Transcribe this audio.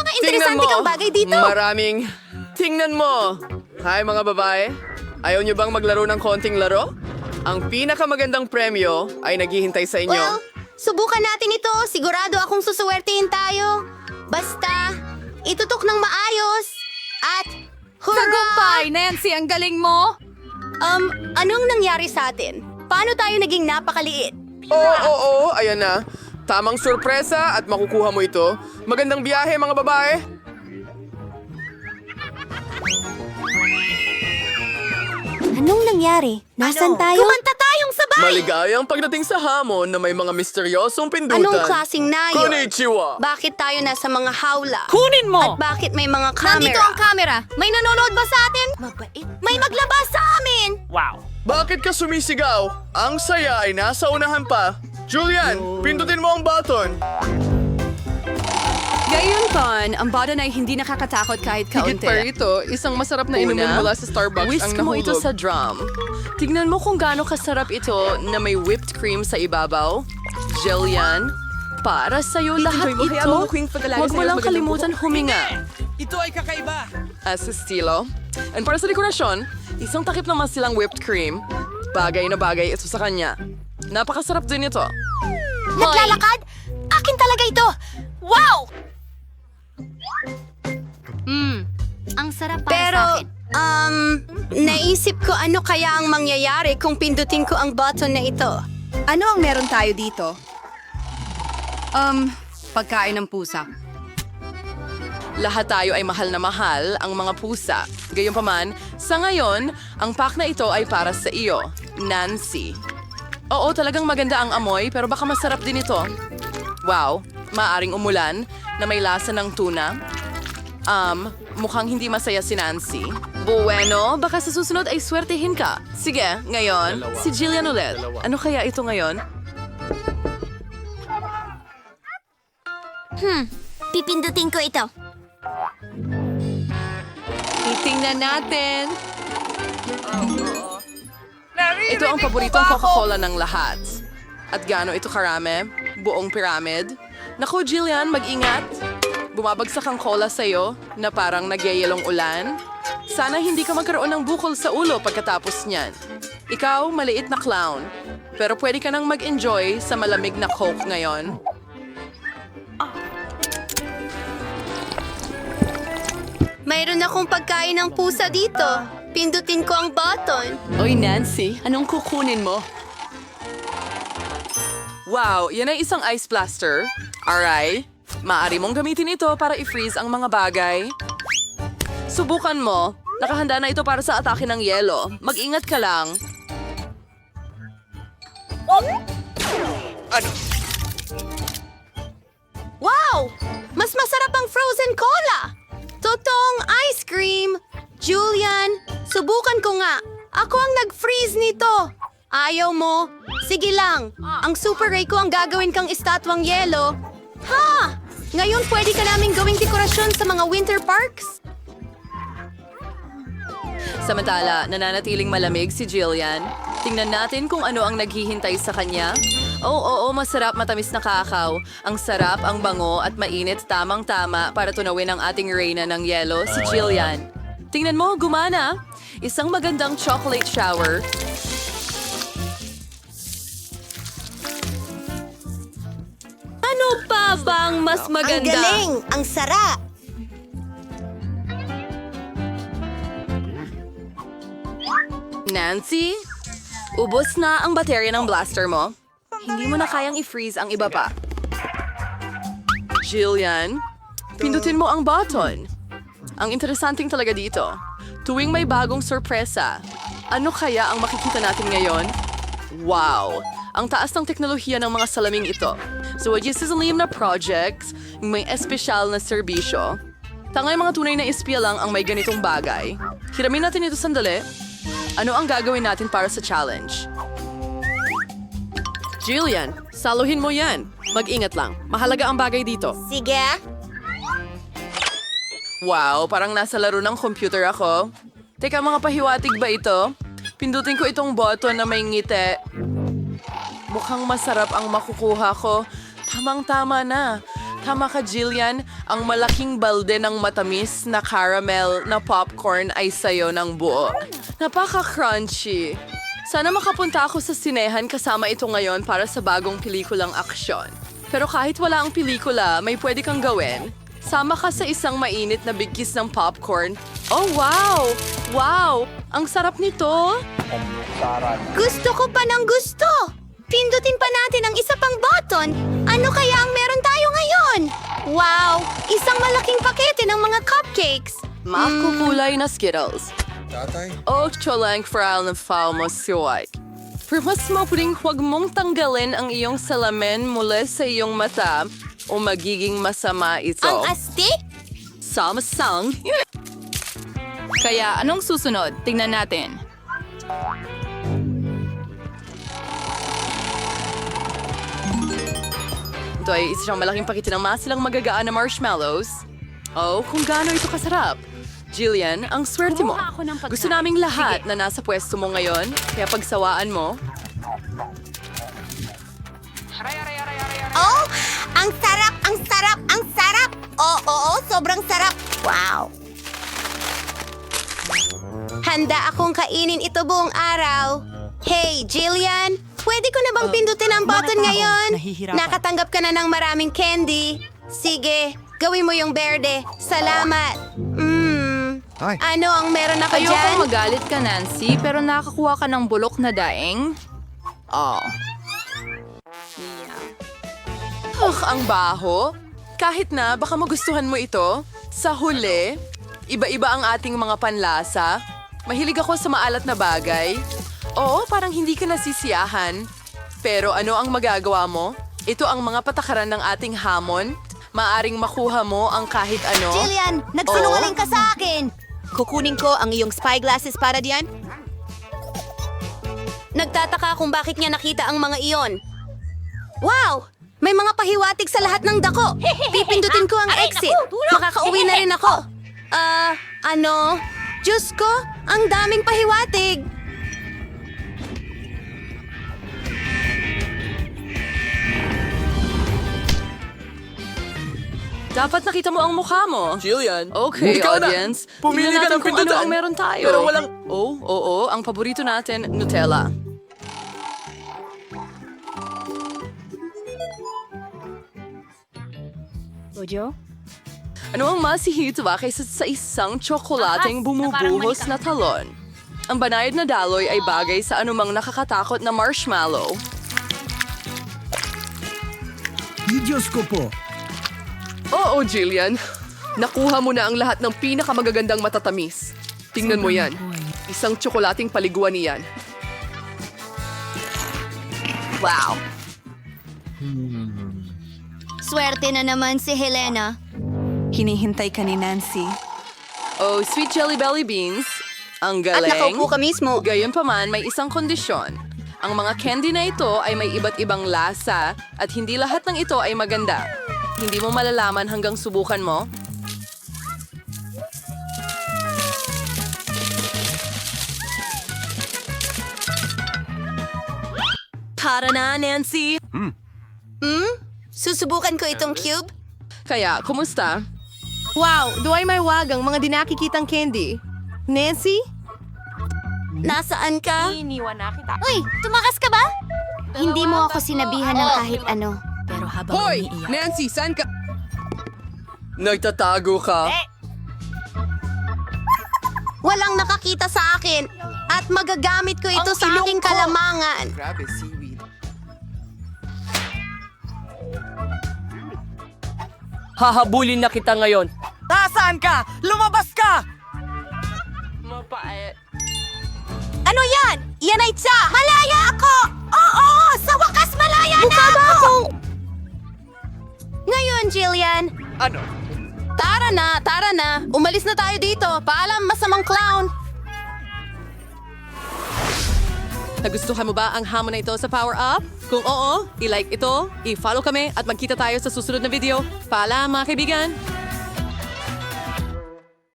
mga interesante kang bagay dito. Tingnan mo! Hi mga babae! Ayaw niyo bang maglaro ng konting laro? Ang pinakamagandang premyo ay naghihintay sa inyo. Well, subukan natin ito. Sigurado akong susuwertein tayo. Basta, itutok ng maayos. At, hurra! Tagumpay, Nancy, ang galing mo! Anong nangyari sa atin? Paano tayo naging napakaliit? Oo, ayan na. Tamang sorpresa at makukuha mo ito. Magandang biyahe mga babae! Anong nangyari? Nasaan tayo? Kumanta tayong sabay! Maligayang pagdating sa hamon na may mga misteryosong pindutan. Anong klaseng nayo? Konnichiwa! Bakit tayo nasa mga hawla? Kunin mo! At bakit may mga camera? Nandito ang camera! May nanonood ba sa atin? Mabait. May maglabas sa amin! Bakit ka sumisigaw? Ang saya ay nasa unahan pa. Julian, pindutin mo ang button. Gayunpan, ang button ay hindi nakakatakot kahit Higit kaunti. pa rito, isang masarap na inumin mula sa Starbucks ang Whisk mo nahulog. ito sa drum. Tignan mo kung gaano kasarap ito na may whipped cream sa ibabaw. Jillian, para sa'yo lahat mo, hayaan mo ito. Queen, pag-alaga Huwag mo sa'yo, lang magandang kalimutan huminga. Ito ay kakaiba. As estilo. And para sa dekorasyon, isang takip naman silang whipped cream. Bagay na bagay ito sa kanya. Napakasarap din ito. Naglalakad? Akin talaga ito! Wow! Ang sarap Pero, naisip ko ano kaya ang mangyayari kung pindutin ko ang button na ito. Ano ang meron tayo dito? Pagkain ng pusa. Lahat tayo ay mahal na mahal ang mga pusa. Gayunpaman, sa ngayon, ang pack na ito ay para sa iyo, Nancy. Oo, talagang maganda ang amoy, pero baka masarap din ito. Wow, maaring umulan na may lasa ng tuna. Mukhang hindi masaya si Nancy. Bueno, baka sa susunod ay swertehin ka. Sige, ngayon, si Jillian ulit. Ano kaya ito ngayon? Pipindutin ko ito. Titingnan natin. Ito ang paboritong Coca-Cola ng lahat. At gaano ito karami? Buong pyramid? Naku, Jillian, mag-ingat. Bumabagsak ang cola sa'yo na parang nagyayelong ulan. Sana hindi ka magkaroon ng bukol sa ulo pagkatapos niyan. Ikaw, maliit na clown. Pero pwede ka nang mag-enjoy sa malamig na Coke ngayon. Mayroon akong pagkain ng pusa dito. Pindutin ko ang button. Oy, Nancy, anong kukunin mo? Wow, yan ay isang ice blaster. Alright. Maaari mong gamitin ito para i-freeze ang mga bagay. Subukan mo. Nakahanda na ito para sa atake ng yelo. Mag-ingat ka lang. Wow! Mas masarap ang frozen cola! Totoong ice cream! Julian, subukan ko nga. Ako ang nag-freeze nito. Ayaw mo? Sige lang. Ang Super Ray ko ang gagawin kang estatwang yelo. Ha! Ngayon pwede ka naming gawing dekorasyon sa mga winter parks? Samantala, nananatiling malamig si Jillian. Tingnan natin kung ano ang naghihintay sa kanya. Oo, masarap matamis na kakao. Ang sarap, ang bango at mainit tamang-tama para tunawin ang ating reyna ng yelo, si Jillian. Tingnan mo, gumana. Isang magandang chocolate shower. Ano pa bang mas maganda? Ang galing! Ang sarap! Nancy, ubos na ang baterya ng blaster mo. Hindi mo na kayang i-freeze ang iba pa. Jillian, pindutin mo ang button. Ang interesanting talaga dito, tuwing may bagong sorpresa, ano kaya ang makikita natin ngayon? Wow! Ang taas ng teknolohiya ng mga salaming ito. So, sisalim na project, may espesyal na serbisyo. Tangay mga tunay na espiya lang ang may ganitong bagay. Hiramin natin ito sandali. Ano ang gagawin natin para sa challenge? Jillian, saluhin mo yan. Mag-ingat lang. Mahalaga ang bagay dito. Sige. Wow, parang nasa laro ng computer ako. Teka, mga pahiwatig ba ito? Pindutin ko itong button na may ngiti. Mukhang masarap ang makukuha ko. Tamang-tama na. Tama ka, Jillian. Ang malaking balde ng matamis na caramel na popcorn ay sayo ng buo. Napaka-crunchy. Sana makapunta ako sa sinehan kasama ito ngayon para sa bagong pelikulang aksyon. Pero kahit wala ang pelikula, may pwede kang gawin. Sama ka sa isang mainit na bigkis ng popcorn. Oh, wow! Wow! Ang sarap nito! Gusto ko pa ng gusto! Pindutin pa natin ang isa pang button. Ano kaya ang meron tayo ngayon? Wow! Isang malaking pakete ng mga cupcakes. Makukulay na Skittles. O cholang fral na foul mo si White. Pero mas mapuling huwag mong tanggalin ang iyong salamin mula sa iyong mata o magiging masama ito. Ang astig? Samasang. Kaya anong susunod? Tingnan natin. Ito ay isang malaking pakete ng masilang magagaan na marshmallows. Oh, kung gaano ito kasarap. Jillian, ang swerte mo. Kumuha ako ng pagkain. Gusto naming lahat na nasa pwesto mo ngayon, kaya pagsawaan mo. Oh, ang sarap, ang sarap, ang sarap! Oo, sobrang sarap. Wow! Handa akong kainin ito buong araw. Hey, Jillian, pwede ko na bang pindutin ang button ngayon? Nakatanggap ka na ng maraming candy. Sige, gawin mo yung berde. Salamat. Ano ang meron ako dyan? Ayokong magalit ka, Nancy, pero nakakuha ka ng bulok na daing. Oh. Ang baho. Kahit na, baka magustuhan mo ito. Sa huli, iba-iba ang ating mga panlasa. Mahilig ako sa maalat na bagay. Oo, parang hindi ka nasisiyahan. Pero ano ang magagawa mo? Ito ang mga patakaran ng ating hamon. Maaring makuha mo ang kahit ano. Jillian, nagsunungaling ka sa akin. Kukunin ko ang iyong spyglasses para diyan. Nagtataka kung bakit niya nakita ang mga iyon. Wow! May mga pahiwatig sa lahat ng dako. Pipindutin ko ang exit. Makakauwi na rin ako. Ano? Diyos ko, ang daming pahiwatig. Dapat nakita mo ang mukha mo. Jillian, Okay, ikaw na. audience. Pumili Tingnan ka natin ng kung pindutan. ano ang meron tayo. Pero walang... Oo, ang paborito natin, Nutella. Ojo? Ano ang masihitwa kaysa sa isang tsokolating bumubuhos na talon? Ang banayad na daloy ay bagay sa anumang nakakatakot na marshmallow. Diyos ko po. Oo, Jillian. Nakuha mo na ang lahat ng pinakamagagandang matatamis. Tingnan mo yan. Isang tsokolating paliguan niyan. Wow. Swerte na naman si Helena. Hinihintay ka ni Nancy. Oh, sweet jelly belly beans. Ang At galing. nakaupo ka mismo. Gayunpaman, may isang kondisyon. Ang mga candy na ito ay may iba't ibang lasa at hindi lahat ng ito ay maganda. Hindi mo malalaman hanggang subukan mo. Tara na, Nancy! Susubukan ko itong cube. Kaya, kumusta? Wow, duway may wagang mga dinakikitang candy. Nancy? Nasaan ka? Uy, tumakas ka ba? Hindi mo ako sinabihan ng kahit ano. Hoy! Nancy, saan ka? Nagtatago ka? Walang nakakita sa akin at magagamit ko ito sa aking kalamangan. Grabe, seaweed. Hahabulin na kita ngayon. Nasaan ka? Lumabas ka! Mapait. Ano yan? Yan ay tsa! Malaya ako! Oo! Sa wakas malaya na ako! Ngayon, Jillian. Ano? Tara na. Umalis na tayo dito. Paalam, masamang clown. Nagustuhan mo ba ang hamon na ito sa Power Up? Kung oo, i-like ito, i-follow kami at magkita tayo sa susunod na video. Paalam mga kaibigan!